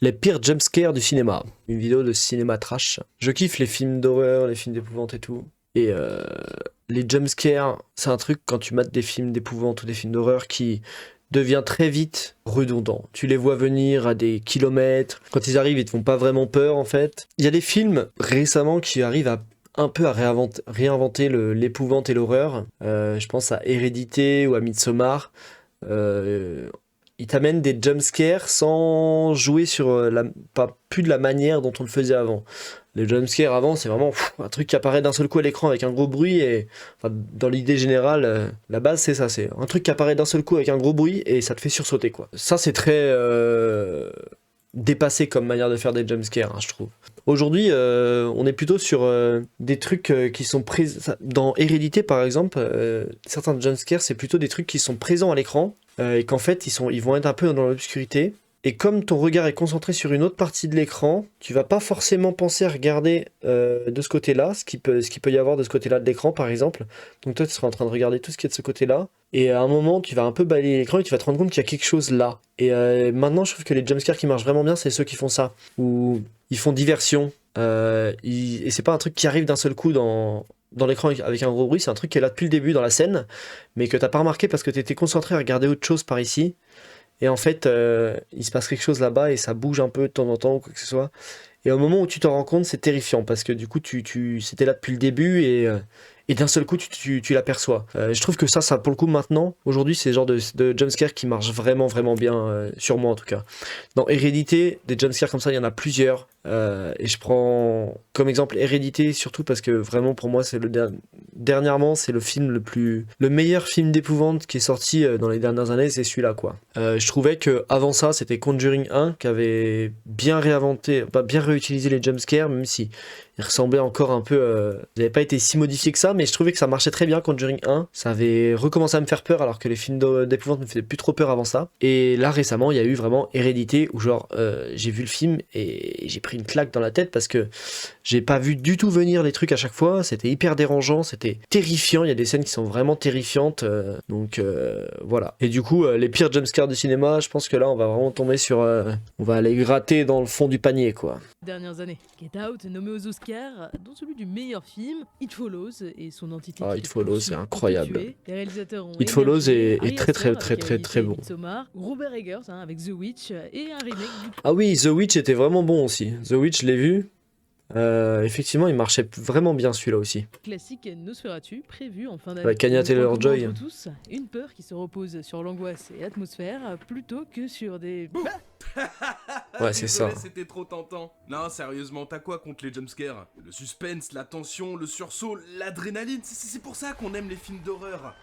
Les pires jumpscares du cinéma. Une vidéo de cinéma trash. Je kiffe les films d'horreur, les films d'épouvante et tout. Et les jumpscares, c'est un truc quand tu mates des films d'épouvante ou des films d'horreur qui devient très vite redondant. Tu les vois venir à des kilomètres. Quand ils arrivent, ils te font pas vraiment peur en fait. Il y a des films récemment qui arrivent à un peu à réinventer l'épouvante et l'horreur. Je pense à Hérédité ou à Midsommar. Euh, il t'amène des jumpscares sans jouer sur pas plus de la manière dont on le faisait avant. Les jumpscares avant, c'est vraiment un truc qui apparaît d'un seul coup à l'écran avec un gros bruit et enfin, dans l'idée générale, la base c'est ça, c'est un truc qui apparaît d'un seul coup avec un gros bruit et ça te fait sursauter quoi. Ça c'est très dépassé comme manière de faire des jumpscares, hein, je trouve. Aujourd'hui, on est plutôt sur des trucs qui sont présents. Dans Hérédité, par exemple, certains jumpscares, c'est plutôt des trucs qui sont présents à l'écran et qu'en fait, ils vont être un peu dans l'obscurité. Et comme ton regard est concentré sur une autre partie de l'écran, tu vas pas forcément penser à regarder de ce côté-là, ce qui peut y avoir de ce côté-là de l'écran, par exemple. Donc toi, tu seras en train de regarder tout ce qui est de ce côté-là. Et à un moment, tu vas un peu balayer l'écran et tu vas te rendre compte qu'il y a quelque chose là. Et maintenant, je trouve que les jumpscares qui marchent vraiment bien, c'est ceux qui font ça. Où ils font diversion. Et c'est pas un truc qui arrive d'un seul coup dans l'écran avec un gros bruit, c'est un truc qui est là depuis le début dans la scène, mais que t'as pas remarqué parce que t'étais concentré à regarder autre chose par ici. Et en fait, il se passe quelque chose là-bas et ça bouge un peu de temps en temps ou quoi que ce soit. Et au moment où tu t'en rends compte, c'est terrifiant parce que du coup, c'était là depuis le début et d'un seul coup, tu l'aperçois. Je trouve que ça, pour le coup, maintenant, aujourd'hui, c'est le genre de jumpscare qui marche vraiment, vraiment bien, sur moi en tout cas. Dans Hérédité, des jumpscares comme ça, il y en a plusieurs. Et je prends comme exemple Hérédité, surtout parce que vraiment, pour moi, dernièrement, c'est le meilleur film d'épouvante qui est sorti dans les dernières années, c'est celui-là, quoi. Je trouvais que avant ça, c'était Conjuring 1 qui avait bien réinventé, pas bien réutilisé les jumpscares, même si il ressemblait encore un peu. Il n'avait pas été si modifié que ça, mais je trouvais que ça marchait très bien. Conjuring 1, ça avait recommencé à me faire peur alors que les films d'épouvante me faisaient plus trop peur avant ça. Et là récemment, il y a eu vraiment Hérédité où genre j'ai vu le film et j'ai pris une claque dans la tête parce que j'ai pas vu du tout venir les trucs à chaque fois. C'était hyper dérangeant, c'était terrifiant. Il y a des scènes qui sont vraiment terrifiantes. Donc voilà. Et du coup, les pires jumpscares du cinéma, je pense que là, on va vraiment tomber sur. On va aller gratter dans le fond du panier, quoi. Dernières années. Get Out est nommé aux Oscars, dont celui du meilleur film, It Follows et son entité Ah, qui It fait Follows, c'est poursuivre pour te incroyable. tuer. Les réalisateurs ont It Follows émergé, est Ari très très Aster très avec très très Hérédité et bon. Midsommar, Robert Eggers avec The Witch et un remake du Ah oui, The Witch était vraiment bon aussi. The Witch, je l'ai vu. Effectivement, il marchait vraiment bien celui-là aussi. classique Nosferatu, prévu en fin d'année. Avec Anya Le point commun Taylor-Joy. entre tous, une peur qui se repose sur l'angoisse et l'atmosphère plutôt que sur des... Ouais, c'est ça. Désolé, c'était trop tentant. Non, sérieusement, t'as quoi contre les jumpscares? Le suspense, la tension, le sursaut, l'adrénaline, c'est pour ça qu'on aime les films d'horreur.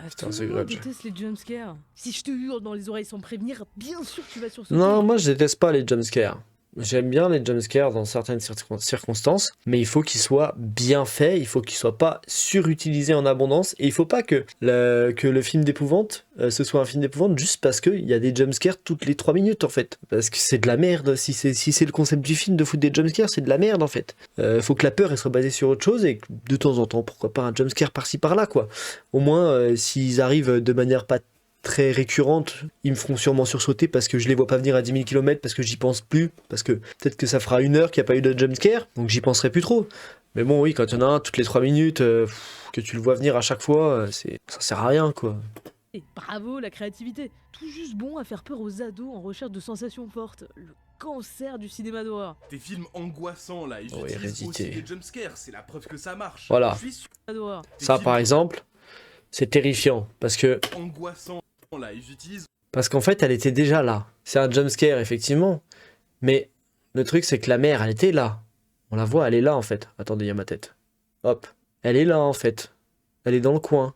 Putain, Tout c'est le monde grudge. déteste les jumpscares. Si je te hurle dans les oreilles sans prévenir, bien sûr que tu vas sursauter. Non, moi je déteste pas les jumpscares. J'aime bien les jumpscares dans certaines circonstances, mais il faut qu'ils soient bien faits, il faut qu'ils soient pas surutilisés en abondance, et il faut pas que le film d'épouvante, ce soit un film d'épouvante juste parce qu'il y a des jumpscares toutes les 3 minutes en fait. Parce que c'est de la merde, si c'est le concept du film de foutre des jumpscares, c'est de la merde en fait. Faut que la peur elle soit basée sur autre chose, et que, de temps en temps, pourquoi pas un jumpscare par-ci par-là quoi. Au moins, s'ils arrivent de manière pas très récurrentes, ils me feront sûrement sursauter parce que je les vois pas venir à 10 000 km, parce que j'y pense plus, parce que peut-être que ça fera 1 heure qu'il n'y a pas eu de jumpscare, donc j'y penserai plus trop. Mais bon, oui, quand il y en a un toutes les 3 minutes, que tu le vois venir à chaque fois, ça sert à rien, quoi. Et bravo la créativité. Tout juste bon à faire peur aux ados en recherche de sensations fortes. Le cancer du cinéma d'horreur. Tes films angoissants là, ils Oh, utilisent Hérédité. aussi des jumpscares, c'est la preuve que ça marche. Voilà. Je suis sûr. D'horreur. Tes Ça, films par exemple, c'est terrifiant, parce angoissants là, ils utilisent qu'en fait, elle était déjà là. C'est un jumpscare, effectivement, mais le truc, c'est que la mère, elle était là. On la voit, elle est là, en fait. Attendez, il y a ma tête. Hop. Elle est là, en fait. Elle est dans le coin.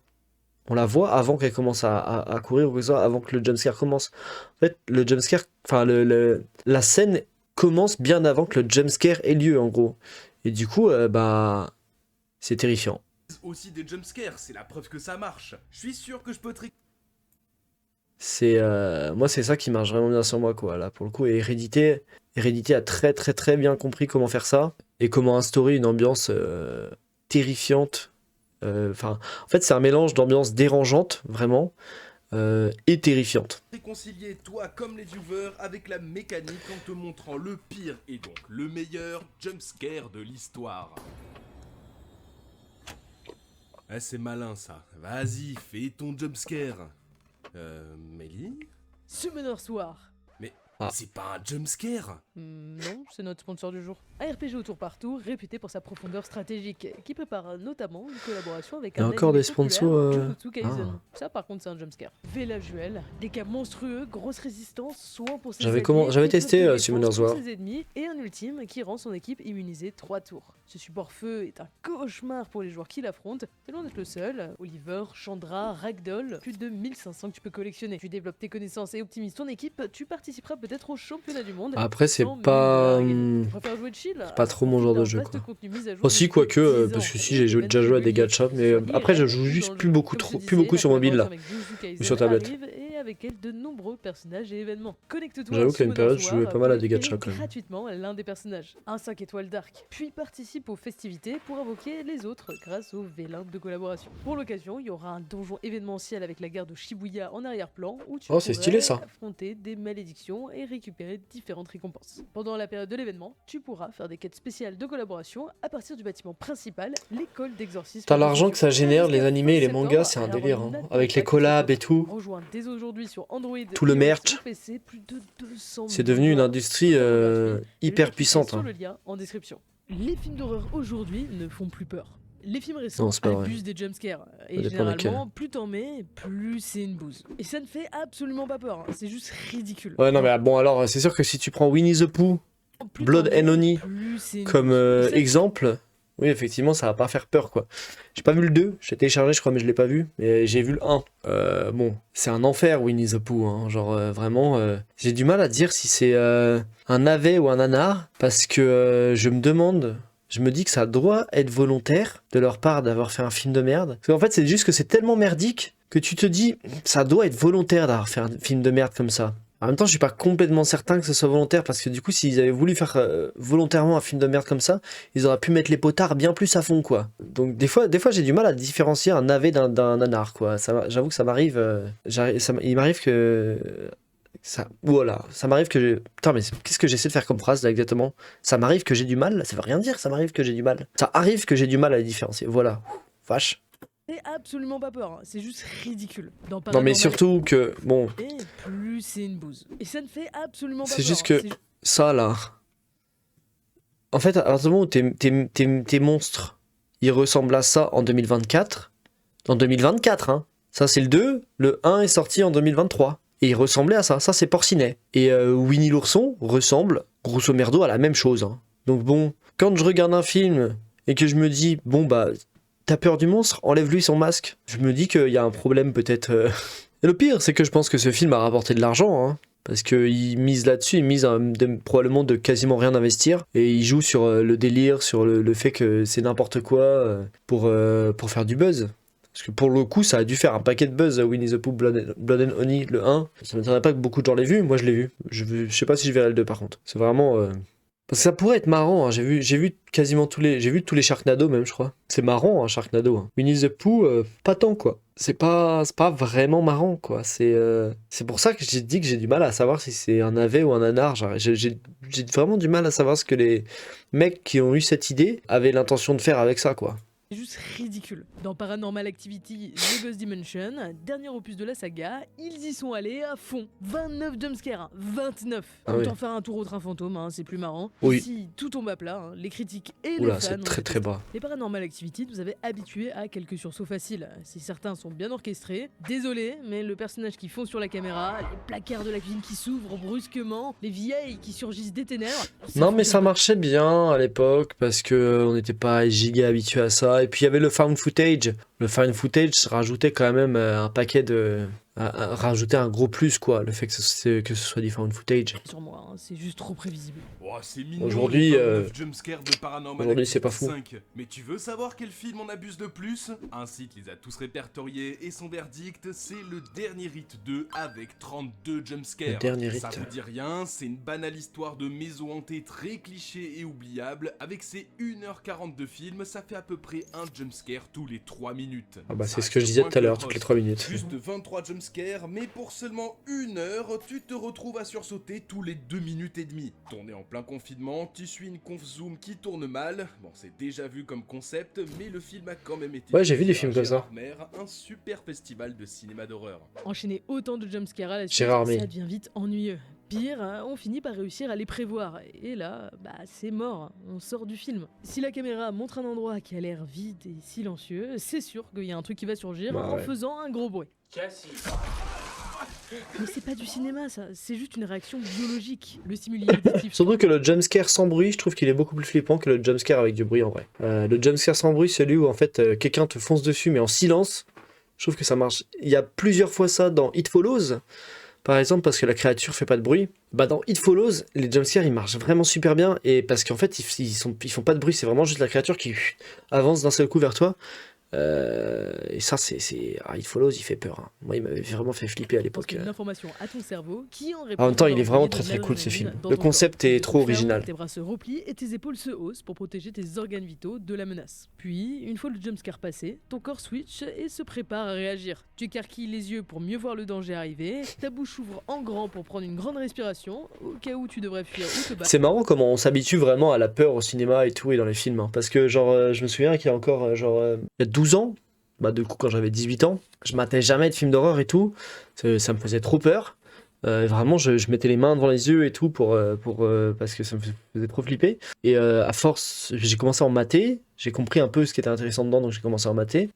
On la voit avant qu'elle commence à courir ou que ce soit, avant que le jumpscare commence. En fait, le jumpscare, enfin, la scène commence bien avant que le jumpscare ait lieu, en gros. Et du coup, bah, c'est terrifiant. aussi des jumpscares, c'est la preuve que ça marche. Je suis sûr que je peux te Moi, c'est ça qui marche vraiment bien sur moi, quoi. Là, pour le coup, et Hérédité a très, très, très bien compris comment faire ça et comment instaurer une ambiance terrifiante. En fait, c'est un mélange d'ambiance dérangeante, vraiment, et terrifiante. Réconcilier toi comme les viewers avec la mécanique en te montrant le pire et donc le meilleur jumpscare de l'histoire. Ah, c'est malin ça. Vas-y, fais ton jumpscare. Mélie? Summoner's War. Mais Ah. c'est pas un jumpscare. Non, c'est notre sponsor du jour. Un RPG au tour par tour, réputé pour sa profondeur stratégique, qui prépare notamment une collaboration avec Il y a un encore anime des sponsors, populaire, Jujutsu Kaisen. Ah. Ça par contre c'est un jumpscare. Village duel, des cas monstrueux, grosse résistance, soin pour ses J'avais alliés, j'avais et plus testé de défense Summoner's pour War. ses ennemis, et un ultime qui rend son équipe immunisée 3 tours. Ce support feu est un cauchemar pour les joueurs qui l'affrontent. C'est loin d'être le seul. Oliver, Chandra, Ragdoll, plus de 1500 que tu peux collectionner. Tu développes tes connaissances et optimises ton équipe, tu participeras peut-être au championnat du monde. Après, c'est sans 1000 pas. dollars à gagner. Tu préfères jouer de chill? pas trop mon genre de jeu, quoi. Aussi, Aussi, quoique, parce que si j'ai déjà joué à des gachas, mais après, je joue juste plus beaucoup sur mobile là. Ou sur tablette. Et avec elle, de nombreux personnages et événements. Connecte-toi J'avoue à qu'à une période, je Summoner's jouais War pas mal à pour des gachas, récupérer quand même. gratuitement l'un des personnages, un 5 étoiles dark. Puis participe aux festivités pour invoquer les autres grâce au V-Link de collaboration. Pour l'occasion, il y aura un donjon événementiel avec la gare de Shibuya en arrière-plan où tu Oh, c'est stylé, ça. pourrais affronter des malédictions et récupérer différentes récompenses. Pendant la période de l'événement, tu pourras faire des quêtes spéciales de collaboration à partir du bâtiment principal, l'école d'exorcisme. T'as l'argent que ça génère, les Jusqu'à animés et les fin mangas, septembre, c'est un alors délire. Hein. n'attends Avec pas les que collabs ça et tout. Rejoins dès aujourd'hui sur Android Tout le iOS merch. ou PC, plus de 200 C'est 000 devenu une joueurs. industrie Sur le hyper cliquez puissante. Sur Hein. le lien en description. Les films d'horreur aujourd'hui ne font plus peur. Les films récents Non, c'est pas vrai. abusent des jumpscares. Et Ça dépend généralement, plus t'en mets, plus c'est une bouse. Et ça ne fait absolument pas peur. Hein. C'est juste ridicule. Ouais, non, mais bon, alors, c'est sûr que si tu prends Winnie the Pooh Plus Blood t'en mets, and Honey plus c'est une comme bouse. Et ça- exemple, oui, effectivement, ça va pas faire peur, quoi. J'ai pas vu le 2, j'ai téléchargé, je crois, mais je l'ai pas vu. Mais j'ai vu le 1. Bon, c'est un enfer, Winnie the Pooh. Hein. Genre, vraiment, j'ai du mal à dire si c'est un navet ou un nanar, parce que je me demande. Je me dis que ça doit être volontaire de leur part d'avoir fait un film de merde. Parce qu'en fait, c'est juste que c'est tellement merdique que tu te dis, ça doit être volontaire d'avoir fait un film de merde comme ça. En même temps, je suis pas complètement certain que ce soit volontaire, parce que du coup, s'ils avaient voulu faire volontairement un film de merde comme ça, ils auraient pu mettre les potards bien plus à fond, quoi. Donc des fois j'ai du mal à différencier un navet d'un nanar, quoi. J'avoue que ça m'arrive, il m'arrive que... Voilà, ça m'arrive que j'ai... Putain, mais qu'est-ce que j'essaie de faire comme phrase là exactement? Ça m'arrive que j'ai du mal, ça veut rien dire, ça m'arrive que j'ai du mal. Ça arrive que j'ai du mal à les différencier, voilà. Vache. C'est absolument pas peur, hein. C'est juste ridicule. Dans Non mais Paranormal surtout que, bon, et plus c'est une bouse. Et ça ne fait absolument pas c'est peur. juste hein. que ça là... En fait, à partir du moment où tes monstres, ils ressemblent à ça en 2024, en 2024, hein. Ça c'est le 2, le 1 est sorti en 2023. Et il ressemblait à ça, c'est Porcinet. Et Winnie l'ourson ressemble, grosso merdo, à la même chose. Hein. Donc bon, quand je regarde un film et que je me dis, bon bah, t'as peur du monstre, enlève-lui son masque. Je me dis qu'il y a un problème peut-être... Et le pire, c'est que je pense que ce film a rapporté de l'argent, hein. Parce qu'il mise là-dessus, il mise probablement de quasiment rien investir. Et il joue sur le délire, sur le fait que c'est n'importe quoi pour faire du buzz. Parce que pour le coup, ça a dû faire un paquet de buzz, Winnie the Pooh, Blood and Honey, le 1. Ça m'étonnerait pas que beaucoup de gens l'aient vu, moi je l'ai vu. Je sais pas si je verrai le 2 par contre. C'est vraiment... Parce que ça pourrait être marrant, hein. J'ai vu quasiment tous les Sharknado même, je crois. C'est marrant, hein, Sharknado. Hein. Winnie the Pooh, pas tant, quoi. C'est pas vraiment marrant, quoi. C'est pour ça que j'ai dit que j'ai du mal à savoir si c'est un navet ou un nanar. J'ai vraiment du mal à savoir ce que les mecs qui ont eu cette idée avaient l'intention de faire avec ça, quoi. C'est juste ridicule. Dans Paranormal Activity The Ghost Dimension, dernier opus de la saga, ils y sont allés à fond. 29 jumpscares, hein. 29. Ah oui. Autant faire un tour au train fantôme, hein, c'est plus marrant. Oui. Ici, tout tombe à plat, hein. Les critiques et les Oula, fans. c'est ont très été très bas. Les Paranormal Activity nous avaient habitués à quelques sursauts faciles. Si certains sont bien orchestrés, désolé, mais le personnage qui fond sur la caméra, les placards de la cuisine qui s'ouvrent brusquement, les vieilles qui surgissent des ténèbres... Non mais ça fout marchait bien à l'époque parce que on n'était pas giga habitué à ça. Et puis il y avait le found footage. Le found footage rajoutait quand même un paquet de... rajoutait un gros plus, quoi, le fait que ce soit du found footage. sur moi, hein, c'est juste trop prévisible. Oh, c'est mignon, Aujourd'hui, les 29 jumpscares de Paranormal aujourd'hui, c'est pas Activity fou. 5. Mais tu veux savoir quel film en abuse le plus? Un site les a tous répertoriés et son verdict, c'est le dernier Rite 2 avec 32 jumpscares. Le dernier Ça Rite. vous dit rien, c'est une banale histoire de maison hantée très cliché et oubliable. Avec ses 1h40 de film, ça fait à peu près un jumpscare tous les 3 minutes. Ah bah Ça c'est ce que je reste disais moins tout à l'heure, que toutes les Host. 3 minutes. Juste 23 jumpscares jumpscare, mais pour seulement 1 heure, tu te retrouves à sursauter tous les 2 minutes et demie. Tourné en plein confinement, tu suis une conf zoom qui tourne mal. Bon, c'est déjà vu comme concept, mais le film a quand même été... Ouais, j'ai vu des films comme ça. Un super festival de cinéma d'horreur. Enchaîner autant de jumpscares à la suite, Gérard May. ça devient vite ennuyeux. Pire, on finit par réussir à les prévoir, et là, c'est mort, on sort du film. Si la caméra montre un endroit qui a l'air vide et silencieux, c'est sûr qu'il y a un truc qui va surgir Bah en ouais. faisant un gros bruit. Mais c'est pas du cinéma ça, c'est juste une réaction biologique, le stimuli auditif. Surtout que le jumpscare sans bruit, je trouve qu'il est beaucoup plus flippant que le jumpscare avec du bruit en vrai. Le jumpscare sans bruit, celui où en fait quelqu'un te fonce dessus mais en silence, je trouve que ça marche. Il y a plusieurs fois ça dans It Follows, par exemple, parce que la créature fait pas de bruit. Bah dans It Follows, les jumpscares ils marchent vraiment super bien, et parce qu'en fait ils font pas de bruit, c'est vraiment juste la créature qui avance d'un seul coup vers toi. Et ça It Follows il fait peur, hein. Moi il m'avait vraiment fait flipper à Parce l'époque. qu'il y a une information à ton cerveau qui en En même temps, il est vraiment envoyer très de très cool ce film. l'adrénaline dans Le ton concept corps. est trop Tu te fermes, original. Tes bras se replient et tes épaules se haussent pour protéger tes organes vitaux de la menace. Puis, une fois le jumpscare passé, ton corps switch et se prépare à réagir. Tu écarquilles les yeux pour mieux voir le danger arriver, ta bouche ouvre en grand pour prendre une grande respiration, au cas où tu devrais fuir ou te battre. C'est marrant comment on s'habitue vraiment à la peur au cinéma et tout et dans les films, hein. Parce que genre je me souviens qu'il y a encore il y a 12 ans, bah du coup quand j'avais 18 ans, je matais jamais de films d'horreur et tout, ça me faisait trop peur. Vraiment je mettais les mains devant les yeux et tout parce que ça me faisait trop flipper. Et à force, j'ai commencé à en mater, j'ai compris un peu ce qui était intéressant dedans, donc j'ai commencé à en mater.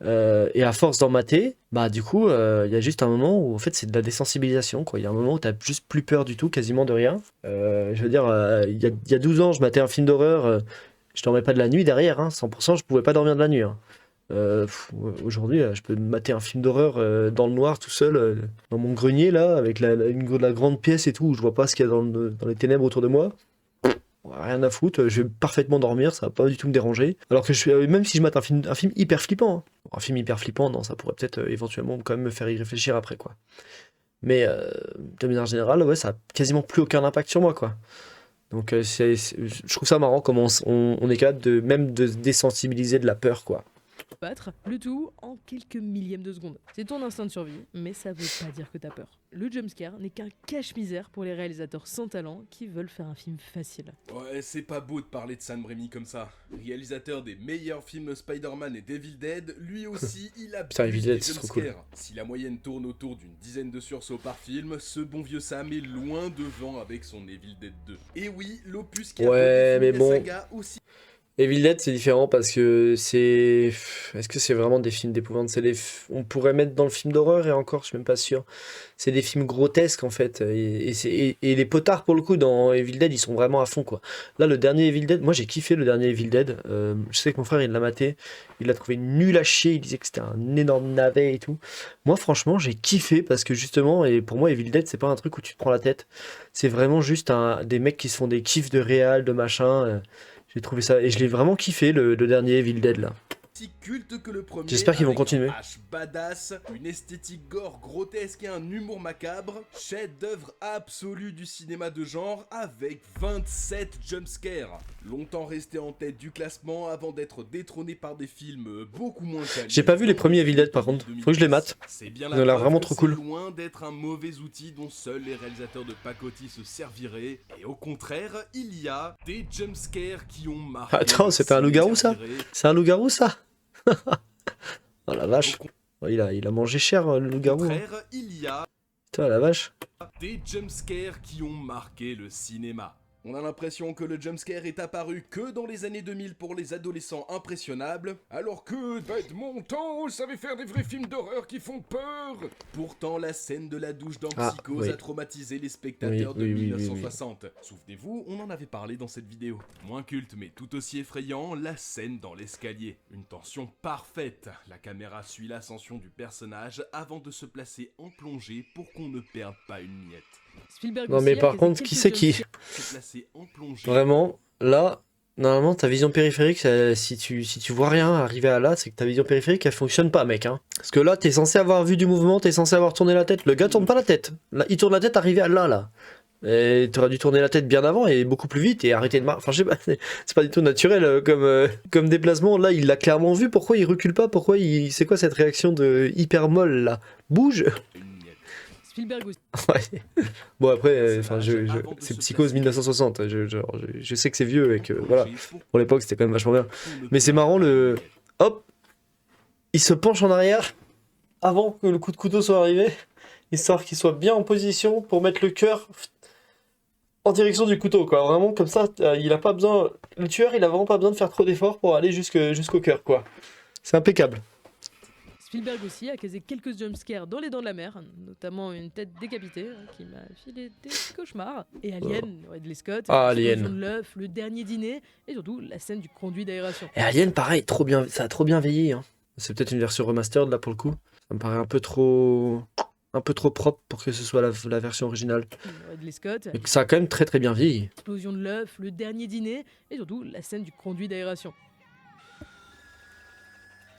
Et à force d'en mater, bah du coup il y a juste un moment où en fait c'est de la désensibilisation, quoi. Il y a un moment où t'as juste plus peur du tout, quasiment de rien. Je veux dire, il y a 12 ans je matais un film d'horreur, je dormais pas de la nuit derrière, hein, 100% je pouvais pas dormir de la nuit, hein. Aujourd'hui, je peux mater un film d'horreur dans le noir tout seul, dans mon grenier là, avec la grande pièce et tout, où je vois pas ce qu'il y a dans les ténèbres autour de moi. Rien à foutre, je vais parfaitement dormir, ça va pas du tout me déranger. Alors que même si je mate un film hyper flippant, hein. Un film hyper flippant, non, ça pourrait peut-être éventuellement quand même me faire y réfléchir après, quoi. Mais de manière générale, ouais, ça a quasiment plus aucun impact sur moi, quoi. Donc je trouve ça marrant comment on est capable de se désensibiliser de la peur, quoi. Battre, le tout en quelques millièmes de seconde. C'est ton instinct de survie, mais ça veut pas dire que t'as peur. Le jumpscare n'est qu'un cache-misère pour les réalisateurs sans talent qui veulent faire un film facile. Ouais, c'est pas beau de parler de Sam Raimi comme ça. Réalisateur des meilleurs films Spider-Man et Devil Dead, lui aussi il a Putain, Evil des Dead, c'est trop cool. jumpscares. Si la moyenne tourne autour d'une dizaine de sursauts par film, ce bon vieux Sam est loin devant avec son Evil Dead 2. Et oui, l'opus qui a Ouais, redéfini mais bon. la saga aussi. Evil Dead c'est différent parce que c'est... Est-ce que c'est vraiment des films d'épouvante? On pourrait mettre dans le film d'horreur et encore, je suis même pas sûr. C'est des films grotesques en fait. Et les potards pour le coup dans Evil Dead ils sont vraiment à fond, quoi. Là le dernier Evil Dead, moi j'ai kiffé le dernier Evil Dead. Je sais que mon frère il l'a maté, il l'a trouvé nul à chier, il disait que c'était un énorme navet et tout. Moi franchement j'ai kiffé parce que justement, et pour moi Evil Dead c'est pas un truc où tu te prends la tête. C'est vraiment juste des mecs qui se font des kiffs de réal, de machin. J'ai trouvé ça, et je l'ai vraiment kiffé le dernier Evil Dead là. Si culte que le premier. J'espère qu'ils vont avec continuer. Un H badass, une esthétique gore grotesque et un humour macabre, chef-d'œuvre absolu du cinéma de genre avec 27 jumpscares. Longtemps resté en tête du classement avant d'être détrôné par des films beaucoup moins quali. J'ai pas vu les premiers Evil Dead par contre, faut que je les mate. C'est bien Ils ont l'air vraiment preuve trop que cool. c'est loin d'être un mauvais outil dont seuls les réalisateurs de pacotille se serviraient. Et au contraire, il y a des jumpscares qui ont marqué. Attends, c'était un loup-garou, ça? C'est un loup-garou ça? Oh la vache. Oh, il a mangé cher le Au loup-garou, hein. contraire, il y a Putain la vache. des jumpscares qui ont marqué le cinéma. On a l'impression que le jumpscare est apparu que dans les années 2000 pour les adolescents impressionnables, alors que de mon temps, je savais faire des vrais films d'horreur qui font peur. Pourtant, la scène de la douche dans Psychose oui. a traumatisé les spectateurs de Oui. 1960. Souvenez-vous, on en avait parlé dans cette vidéo. Moins culte mais tout aussi effrayant, la scène dans l'escalier. Une tension parfaite. La caméra suit l'ascension du personnage avant de se placer en plongée pour qu'on ne perde pas une miette. Spielberg Non aussi mais a par casé contre, quelques qui c'est qui? jumpscares. Se placer en plongée. Vraiment, là, normalement ta vision périphérique, si tu vois rien arriver à là, c'est que ta vision périphérique elle fonctionne pas, mec, hein. Parce que là, t'es censé avoir vu du mouvement, t'es censé avoir tourné la tête. Le gars tourne pas la tête. Là, il tourne la tête arrivé à là. Et t'aurais dû tourner la tête bien avant et beaucoup plus vite et arrêter de marcher. Enfin, je sais pas, c'est pas du tout naturel comme déplacement. Là, il l'a clairement vu. Pourquoi il recule pas? C'est quoi cette réaction de hyper molle là? Bouge! Une miette. Spielberg aussi. Ouais. Bon après, enfin, Avant de c'est se Psychose placer- 1960. Je sais que c'est vieux et que voilà, Pour pour l'époque c'était quand même vachement bien. qu'on ne Mais c'est peut marrant pas le, nier. hop, il se penche en arrière avant que le coup de couteau soit arrivé, histoire qu'il soit bien en position pour mettre le cœur en direction du couteau, quoi. Vraiment comme ça, il a pas besoin, le tueur, il a vraiment pas besoin de faire trop d'efforts pour aller jusqu'au cœur, quoi. C'est impeccable. Spielberg aussi a casé quelques jumpscares dans Les Dents de la Mer, notamment une tête décapitée qui m'a filé des cauchemars. Et Alien, Ridley Scott, Ah, l'explosion Alien. de l'œuf, le dernier dîner, et surtout la scène du conduit d'aération. Et Alien, pareil, trop bien, ça a trop bien vieilli, hein. C'est peut-être une version remastered là pour le coup. Ça me paraît un peu trop propre pour que ce soit la version originale. Ridley Scott, Mais ça a quand même très très bien vieilli. l'explosion de l'œuf, le dernier dîner, et surtout la scène du conduit d'aération.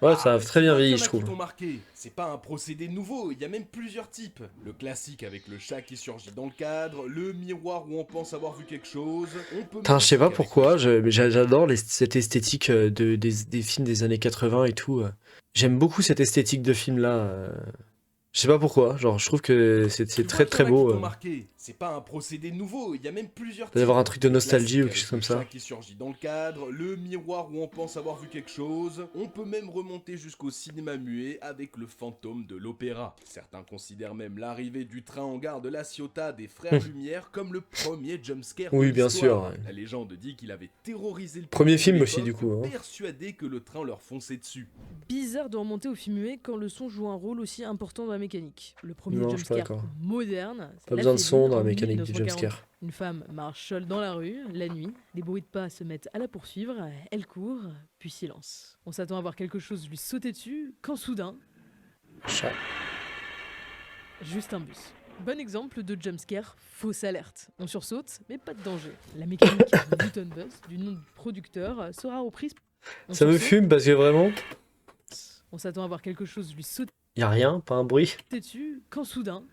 Ouais, ça a Ah, très bien tu vois vieilli, qu'il y en je a qui trouve. t'ont marqué. C'est pas un procédé nouveau, il y a même plusieurs types. Le classique avec le chat qui surgit dans le cadre, le miroir où on pense avoir vu quelque chose. On peut Putain, même je sais pas avec pourquoi, le chat. mais j'adore cette esthétique des films des années 80 et tout. J'aime beaucoup cette esthétique de film là. Je sais pas pourquoi, genre je trouve que c'est Tu très vois qu'il y très en a beau. qui t'ont marqué. C'est pas un procédé nouveau, il y a même plusieurs Peut y avoir types. un truc de Le nostalgie ou classique quelque chose avec comme le ça. chat qui surgit dans le cadre, le miroir où on pense avoir vu quelque chose. On peut même remonter jusqu'au cinéma muet avec le fantôme de l'opéra. Certains considèrent même l'arrivée du train en gare de La Ciotat des Frères Lumière comme le premier jumpscare de Oui, bien l'histoire. sûr, ouais. La légende dit qu'il avait terrorisé le Premier public de film aussi, l'époque, du coup, hein. persuadé que le train leur fonçait dessus. Bizarre de remonter au film muet quand le son joue un rôle aussi important dans la mécanique. Le premier Non, je suis pas jumpscare d'accord. moderne, c'est Pas La besoin de Féline son dans la en mécanique du 1940. jumpscare. Une femme marche seule dans la rue, la nuit, les bruits de pas se mettent à la poursuivre, elle court, puis silence. On s'attend à voir quelque chose lui sauter dessus, quand soudain, Chat. juste un bus. Bon exemple de jumpscare fausse alerte. On sursaute, mais pas de danger. La mécanique de Newton Bus, du nom du producteur, sera reprise. On Ça me sursaute, fume parce que vraiment, on s'attend à voir quelque chose lui sauter y a rien, pas un bruit. dessus, quand soudain,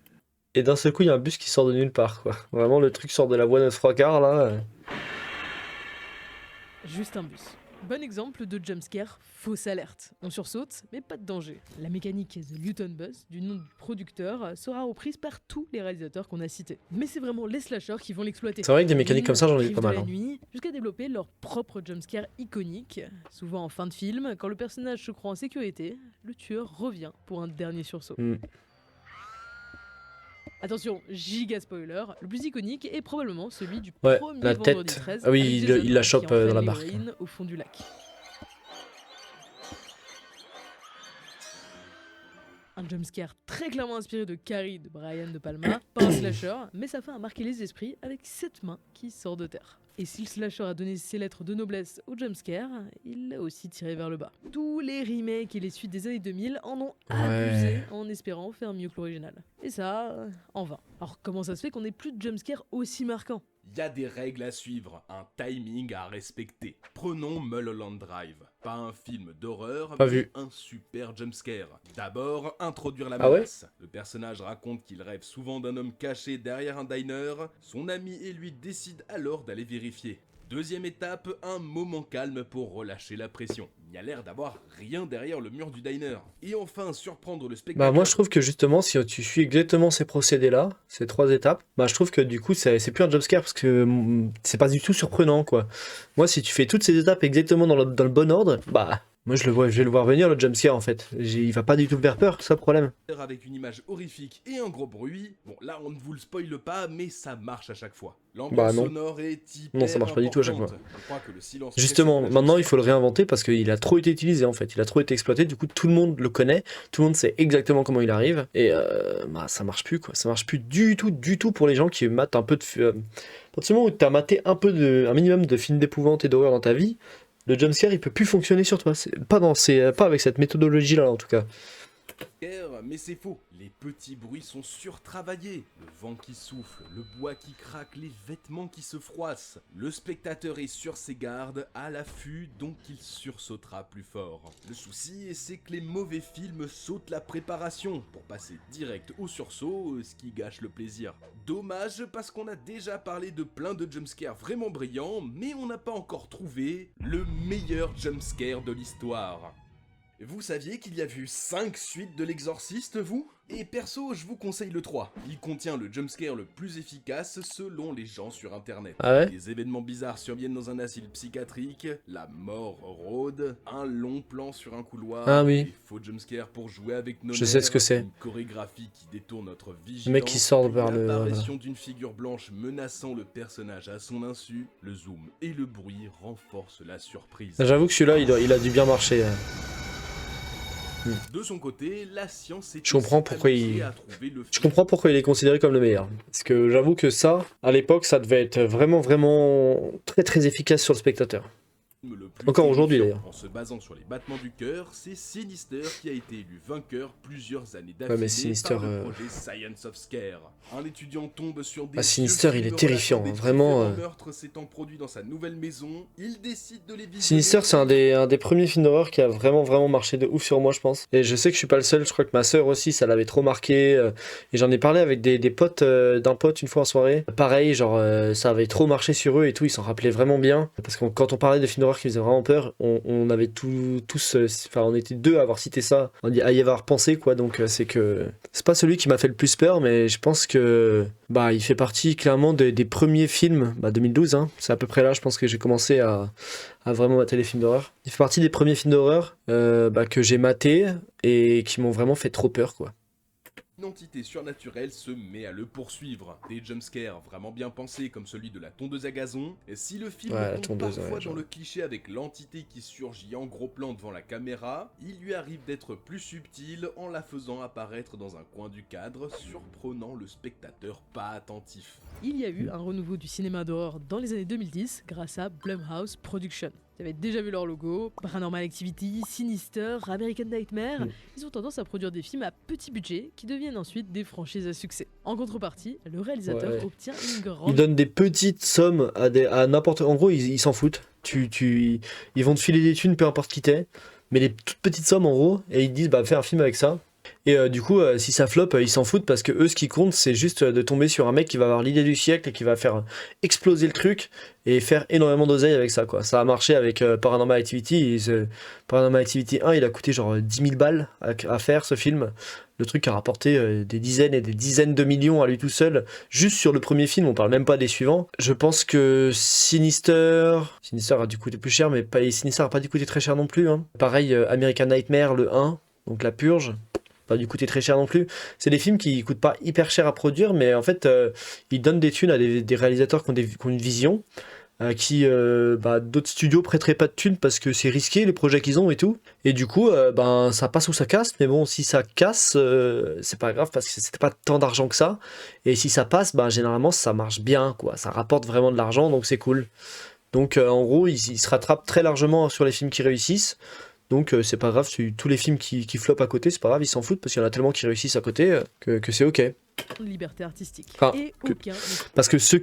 Et d'un seul coup, il y a un bus qui sort de nulle part, quoi. Vraiment, le truc sort de la voie 9 3 quarts, là. juste un bus. Bon exemple de jumpscare fausse alerte. On sursaute, mais pas de danger. La mécanique The Newton Bus, du nom du producteur, sera reprise par tous les réalisateurs qu'on a cités. Mais c'est vraiment les slashers qui vont l'exploiter. C'est vrai que des mécaniques comme ça, j'en ai vu Crime pas de mal, la hein. nuit, jusqu'à développer leur propre jumpscare iconique. Souvent en fin de film, quand le personnage se croit en sécurité, le tueur revient pour un dernier sursaut. Mm. Attention, giga spoiler, le plus iconique est probablement celui du Ouais, premier la vendredi tête. 13. Ah oui, avec il Jason la qui chope, entraîne dans la barque. l'héroïne au fond du lac. Un jumpscare très clairement inspiré de Carrie de Brian De Palma, pas un slasher, mais sa fin a marqué les esprits avec cette main qui sort de terre. Et si le slasher a donné ses lettres de noblesse au jumpscare, il l'a aussi tiré vers le bas. Tous les remakes et les suites des années 2000 en ont abusé Ouais. en espérant faire mieux que l'original. Et ça, en vain. Alors comment ça se fait qu'on ait plus de jumpscare aussi marquants? Il y a des règles à suivre, un timing à respecter. Prenons Mulholland Drive. Pas un film d'horreur, Pas mais vu. un super jumpscare. D'abord, introduire la Ah ouais menace. Le personnage raconte qu'il rêve souvent d'un homme caché derrière un diner. Son ami et lui décident alors d'aller vérifier. Deuxième étape, un moment calme pour relâcher la pression. Il y a l'air d'avoir rien derrière le mur du diner. Et enfin, surprendre le spectateur. Bah moi je trouve que justement si tu suis exactement ces procédés-là, ces 3 étapes, bah je trouve que du coup c'est plus un jumpscare parce que c'est pas du tout surprenant quoi. Moi si tu fais toutes ces étapes exactement dans le bon ordre, bah moi je vais le voir venir le jumpscare en fait. Il va pas du tout me faire peur, c'est ça le problème. Avec une image horrifique et un gros bruit. Bon, là, on ne vous le spoile pas, mais ça marche à chaque fois. L'ambiance Bah non. sonore est hyper Non, ça marche pas du tout à chaque importante. Je crois que le silence Justement, précède la maintenant il chanson. faut le réinventer parce qu'il a trop été utilisé en fait, il a trop été exploité, du coup tout le monde le connaît, tout le monde sait exactement comment il arrive, et bah ça marche plus quoi, ça marche plus du tout pour les gens qui matent un peu de... à partir du moment où t'as maté un minimum de films d'épouvante et d'horreur dans ta vie, le jumpscare il peut plus fonctionner sur toi, pas avec cette méthodologie là en tout cas. Mais c'est faux, les petits bruits sont surtravaillés. Le vent qui souffle, le bois qui craque, les vêtements qui se froissent. Le spectateur est sur ses gardes, à l'affût, donc il sursautera plus fort. Le souci, c'est que les mauvais films sautent la préparation pour passer direct au sursaut, ce qui gâche le plaisir. Dommage parce qu'on a déjà parlé de plein de jumpscares vraiment brillants, mais on n'a pas encore trouvé le meilleur jumpscare de l'histoire. Vous saviez qu'il y a eu 5 suites de l'exorciste, vous? Et perso, je vous conseille le 3. Il contient le jumpscare le plus efficace selon les gens sur internet. Ah ouais? Des événements bizarres surviennent dans un asile psychiatrique, la mort rôde, un long plan sur un couloir, Ah oui. des faux jumpscares pour jouer avec nos Je sais nerfs, ce que c'est. une chorégraphie qui détourne notre vigilance, Le mec qui sort puis vers le... l'apparition d'une figure blanche menaçant le personnage à son insu, le zoom et le bruit renforcent la surprise. J'avoue que celui-là, il a dû bien marcher. De son côté, la science est Je comprends aussi pourquoi amusée il- à trouver le Je comprends pourquoi il est considéré comme le meilleur. Parce que j'avoue que ça, à l'époque, ça devait être vraiment, vraiment très, très efficace sur le spectateur. film le plus Encore aujourd'hui, terrifiant. d'ailleurs. En se basant sur les battements du cœur, c'est Sinister qui a été élu vainqueur plusieurs années mais d'affilée Sinister, par le projet Science of Scare. Un étudiant tombe sur des Ah, Sinister, vieux il est films terrifiant, relatant des vraiment, différents meurtres s'étant produits dans sa nouvelle maison. Il décide de les visionner. Sinister, c'est un des premiers films d'horreur qui a vraiment, vraiment marché de ouf sur moi, je pense. Et je sais que je suis pas le seul, je crois que ma sœur aussi, ça l'avait trop marqué. Et j'en ai parlé avec des potes d'un pote une fois en soirée. Pareil, genre, ça avait trop marché sur eux et tout, ils s'en rappelaient vraiment bien. Parce que quand on parlait de films d'horreur qui faisaient vraiment peur, on avait tous, enfin, on était deux à avoir cité ça, à y avoir pensé, quoi. Donc, c'est que c'est pas celui qui m'a fait le plus peur, mais je pense que bah, il fait partie clairement des premiers films, 2012, hein. C'est à peu près là, je pense que j'ai commencé à vraiment mater les films d'horreur. Il fait partie des premiers films d'horreur que j'ai matés et qui m'ont vraiment fait trop peur, quoi. Une entité surnaturelle se met à le poursuivre. Des jumpscares vraiment bien pensés comme celui de la tondeuse à gazon. Et si le film Ouais, la tombe tondeuse, parfois ouais, dans genre. le cliché avec l'entité qui surgit en gros plan devant la caméra, il lui arrive d'être plus subtil en la faisant apparaître dans un coin du cadre, surprenant le spectateur pas attentif. Il y a eu un renouveau du cinéma d'horreur dans les années 2010 grâce à Blumhouse Productions. Vous avez déjà vu leur logo, Paranormal Activity, Sinister, American Nightmare. Ils ont tendance à produire des films à petit budget qui deviennent ensuite des franchises à succès. En contrepartie, le réalisateur Ouais. obtient une Ils grande... donnent des petites sommes à n'importe... En gros, ils s'en foutent. Ils vont te filer des thunes, peu importe qui t'es. Mais des toutes petites sommes, en gros. Et ils te disent, fais un film avec ça. Et du coup, si ça floppe, ils s'en foutent parce que eux, ce qui compte, c'est juste de tomber sur un mec qui va avoir l'idée du siècle et qui va faire exploser le truc et faire énormément d'oseille avec ça, quoi. Ça a marché avec Paranormal Activity. Paranormal Activity 1, il a coûté genre 10 000 balles à faire ce film. Le truc a rapporté des dizaines et des dizaines de millions à lui tout seul, juste sur le premier film, on parle même pas des suivants. Je pense que Sinister a dû coûter plus cher, mais Sinister a pas dû coûter très cher non plus, hein. Pareil, American Nightmare, le 1, donc La Purge, pas dû coûter très cher non plus. C'est des films qui coûtent pas hyper cher à produire, mais en fait, ils donnent des thunes à des réalisateurs qui ont une vision, d'autres studios prêteraient pas de thunes parce que c'est risqué les projets qu'ils ont et tout. Et du coup, ça passe ou ça casse, mais bon, si ça casse, c'est pas grave parce que c'était pas tant d'argent que ça. Et si ça passe, généralement ça marche bien, quoi. Ça rapporte vraiment de l'argent, donc c'est cool. Donc en gros, ils se rattrapent très largement sur les films qui réussissent. Donc c'est pas grave, tous les films qui floppent à côté, c'est pas grave, ils s'en foutent parce qu'il y en a tellement qui réussissent à côté que c'est ok. liberté artistique. Enfin, Et aucun... Parce que c'est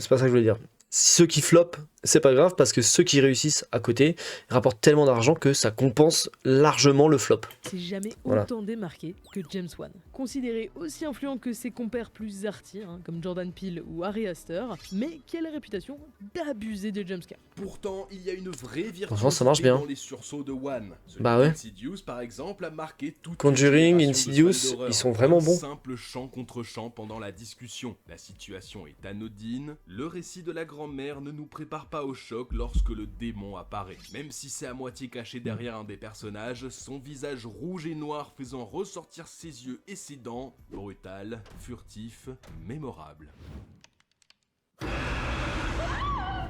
pas ça que je voulais dire. Ceux qui floppent, c'est pas grave parce que ceux qui réussissent à côté rapportent tellement d'argent que ça compense largement le flop. s'est jamais Voilà. autant démarqué que James Wan. Considéré aussi influent que ses compères plus arty, comme Jordan Peele ou Ari Aster, mais qui a la réputation d'abuser des jumpscares. Pourtant, il y a une vraie Franchement, ça marche virtuosité bien. dans les sursauts de Wan. Celui Bah ouais. Insidious, par exemple, a marqué toute Conjuring, une génération de Insidious, fans d'horreur. ils sont vraiment Un bons. simple chant contre chant pendant la discussion. La situation est anodine. Le récit de la grand-mère ne nous prépare pas au choc lorsque le démon apparaît. Même si c'est à moitié caché derrière un des personnages, son visage rouge et noir faisant ressortir ses yeux et ses dents, brutal, furtif, mémorable.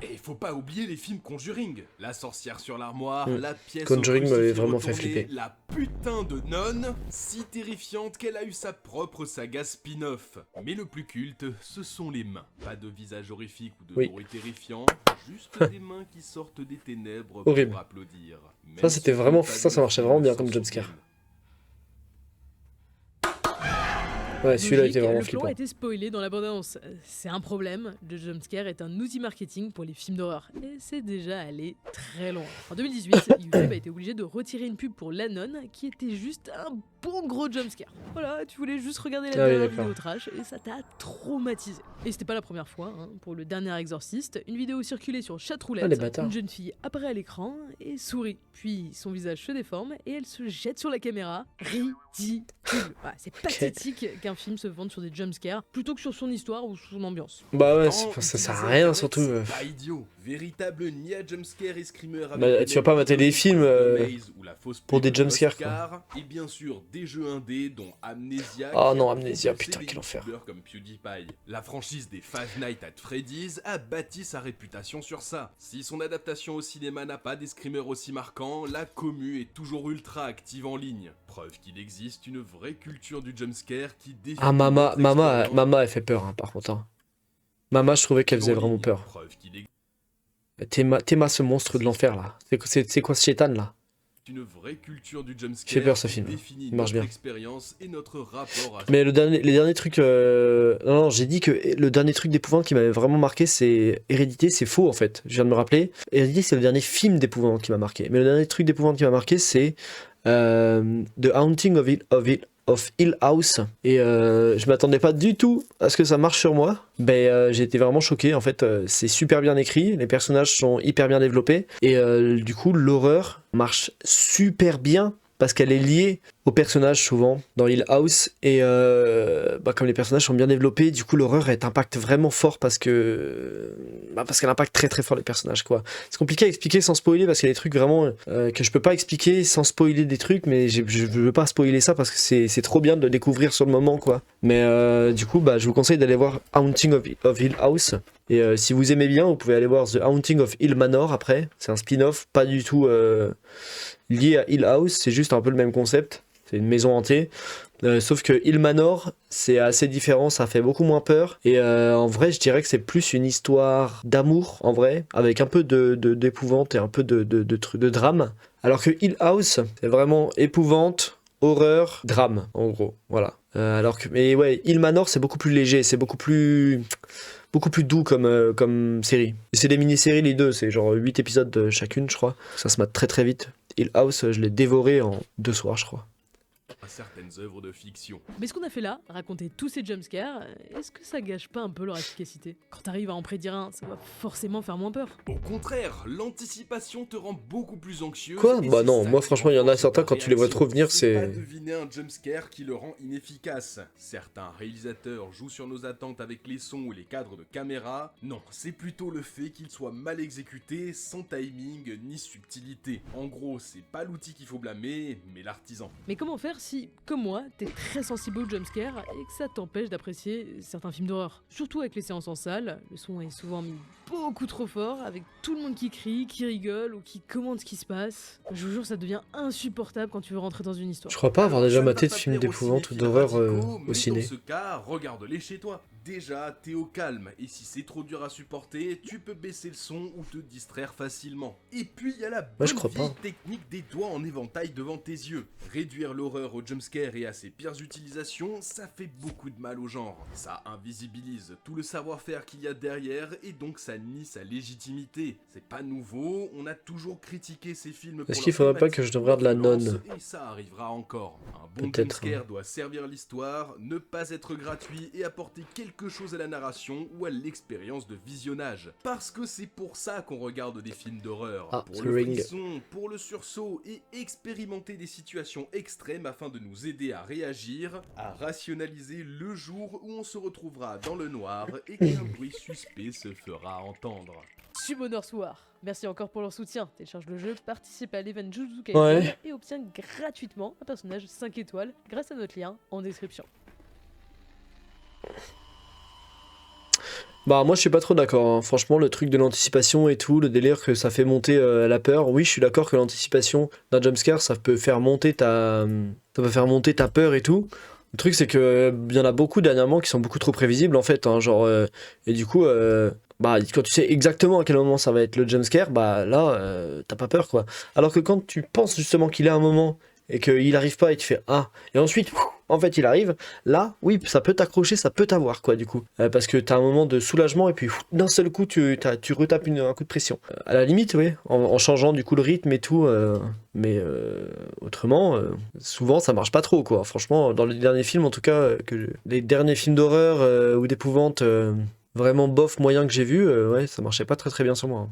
Et faut pas oublier les films Conjuring. La sorcière sur l'armoire, la pièce Conjuring au m'avait crucifix vraiment fait retourné, flipper. la putain de nonne, si terrifiante qu'elle a eu sa propre saga spin-off. Mais le plus culte, ce sont les mains. Pas de visage horrifique ou de Oui. bruit terrifiant, juste des mains qui sortent des ténèbres Horrible. pour applaudir. Même Ça, c'était si vraiment- ce n'est ça pas marchait des vraiment bien films comme sans jumpscare. souvenir. Ouais, celui-là était Logique, vraiment le plan flippant. a été spoilé dans la bande-annonce. C'est un problème, le jumpscare est un outil marketing pour les films d'horreur. Et c'est déjà allé très loin. En 2018, YouTube a été obligé de retirer une pub pour Lannon qui était juste un bon gros jumpscare. Voilà, tu voulais juste regarder la Ah oui, dernière d'accord. vidéo trash et ça t'a traumatisé. Et c'était pas la première fois, hein. Pour le dernier exorciste, une vidéo circulait sur Ah, les chatroulette. bâtards. Une jeune fille apparaît à l'écran et sourit. Puis son visage se déforme et elle se jette sur la caméra. Ridicule. Voilà, c'est pathétique qu'un film se vende sur des jumpscares plutôt que sur son histoire ou son ambiance. Bah ouais, Pourtant, ça sert à utiliser rien Internet, surtout. C'est pas idiot. Véritable niais jumpscare et screamer avec Bah, des tu vas pas modes mater des comme films, Maze ou la fausse pour des pub de jumpscares, quoi. Oscar, et bien sûr des jeux indés dont Amnesia. Oh qui non, a Amnesia, propulsé putain, des quel enfer. youtubeurs comme PewDiePie. La franchise des Five Nights at Freddy's a bâti sa réputation sur ça. Si son adaptation au cinéma n'a pas des screamers aussi marquants, la commu est toujours ultra active en ligne. Preuve qu'il existe une vraie culture du jumpscare qui définit Ah, Mama, notre expérience Mama, elle fait peur, hein, par contre. Hein. Mama, je trouvais qu'elle faisait en vraiment ligne. peur. Preuve qu'il existe Théma, ce monstre de l'enfer, là. C'est quoi ce chétan, là? une vraie culture du jumpscare. Il fait peur, ce qui film. définit Il marche notre bien. expérience et notre rapport à Mais les derniers trucs... Non, j'ai dit que le dernier truc d'épouvante qui m'avait vraiment marqué, c'est Hérédité, c'est faux, en fait. Je viens de me rappeler. Hérédité, c'est le dernier film d'épouvante qui m'a marqué. Mais le dernier truc d'épouvante qui m'a marqué, c'est The Haunting of Hill House. Et je m'attendais pas du tout à ce que ça marche sur moi. J'ai été vraiment choqué. En fait, c'est super bien écrit, les personnages sont hyper bien développés, et du coup, l'horreur marche super bien parce qu'elle est liée aux personnages souvent dans Hill House, et comme les personnages sont bien développés, du coup l'horreur elle t'impacte vraiment fort parce qu'elle impacte très très fort les personnages, quoi. C'est compliqué à expliquer sans spoiler parce qu'il y a des trucs vraiment que je peux pas expliquer sans spoiler des trucs, mais je veux pas spoiler ça parce que c'est trop bien de le découvrir sur le moment, quoi. Mais du coup je vous conseille d'aller voir Haunting of Hill House, et si vous aimez bien vous pouvez aller voir The Haunting of Hill Manor après. C'est un spin-off pas du tout lié à Hill House, c'est juste un peu le même concept. C'est une maison hantée, sauf que Hill Manor, c'est assez différent, ça fait beaucoup moins peur. Et en vrai, je dirais que c'est plus une histoire d'amour, en vrai, avec un peu d'épouvante et un peu de drame. Alors que Hill House, c'est vraiment épouvante, horreur, drame, en gros. Voilà. Mais ouais, Hill Manor, c'est beaucoup plus léger, c'est beaucoup plus doux comme série. Et c'est des mini-séries les deux, c'est genre 8 épisodes chacune, je crois. Ça se mate très très vite. Hill House, je l'ai dévoré en 2 soirs, je crois. certaines œuvres de fiction. Mais ce qu'on a fait là, raconter tous ces jumpscares, est-ce que ça gâche pas un peu leur efficacité? Quand t'arrives à en prédire un, ça va forcément faire moins peur. Au contraire, l'anticipation te rend beaucoup plus anxieuse. Quoi? et Bah c'est non, ça moi qui franchement, il y en a renforce certains, ta quand tu les vois réaction. trop venir, Pas c'est... deviner un jumpscare qui le rend inefficace. Certains réalisateurs jouent sur nos attentes avec les sons ou les cadres de caméra. Non, c'est plutôt le fait qu'ils soient mal exécutés, sans timing ni subtilité. En gros, c'est pas l'outil qu'il faut blâmer, mais l'artisan. Mais comment faire si, comme moi, t'es très sensible au jumpscare et que ça t'empêche d'apprécier certains films d'horreur? Surtout avec les séances en salle, le son est souvent mis beaucoup trop fort, avec tout le monde qui crie, qui rigole ou qui commente ce qui se passe. Je vous jure, ça devient insupportable quand tu veux rentrer dans une histoire. Je crois pas avoir déjà Ça ne maté va de pas films plaire aux d'épouvante ou cinéphiles d'horreur radicaux, au mais ciné. Dans ce cas, regarde-les chez toi. Déjà, t'es au calme, et si c'est trop dur à supporter, tu peux baisser le son ou te distraire facilement. Et puis, il y a la bonne je crois vieille pas. technique des doigts en éventail devant tes yeux. Réduire l'horreur au jumpscare et à ses pires utilisations, ça fait beaucoup de mal au genre. Ça invisibilise tout le savoir-faire qu'il y a derrière, et donc ça nie sa légitimité. C'est pas nouveau, on a toujours critiqué ces films pour Est-ce leur qu'il faudrait pas que thématique je regarde la violence, nonne? et ça arrivera encore. Un bon Peut-être, jumpscare doit servir l'histoire, ne pas être gratuit et apporter quelque chose à la narration ou à l'expérience de visionnage. Parce que c'est pour ça qu'on regarde des films d'horreur. Ah, Pour The le Ring. frisson, pour le sursaut et expérimenter des situations extrêmes afin de nous aider à réagir, à rationaliser le jour où on se retrouvera dans le noir et qu'un bruit suspect se fera entendre. Summoners War. Merci encore pour leur soutien. Télécharge le jeu, participe à l'event Jujutsu Kaisen Ouais. et obtiens gratuitement un personnage 5 étoiles grâce à notre lien en description. Bah moi je suis pas trop d'accord, hein. Franchement le truc de l'anticipation et tout, le délire que ça fait monter la peur, oui je suis d'accord que l'anticipation d'un jumpscare ça peut faire monter ta peur et tout. Le truc c'est que y en a beaucoup dernièrement qui sont beaucoup trop prévisibles en fait, hein, genre et du coup quand tu sais exactement à quel moment ça va être le jumpscare, bah là t'as pas peur quoi. Alors que quand tu penses justement qu'il est un moment et qu'il arrive pas et tu fais ah, et ensuite en fait il arrive, là, oui, ça peut t'accrocher, ça peut t'avoir, quoi, du coup. Parce que t'as un moment de soulagement, et puis d'un seul coup, tu retapes un coup de pression. À la limite, oui, en changeant du coup le rythme et tout, mais autrement, souvent ça marche pas trop, quoi. Franchement, dans les derniers films, en tout cas, les derniers films d'horreur ou d'épouvante vraiment bof moyen que j'ai vu, ouais, ça marchait pas très très bien sur moi.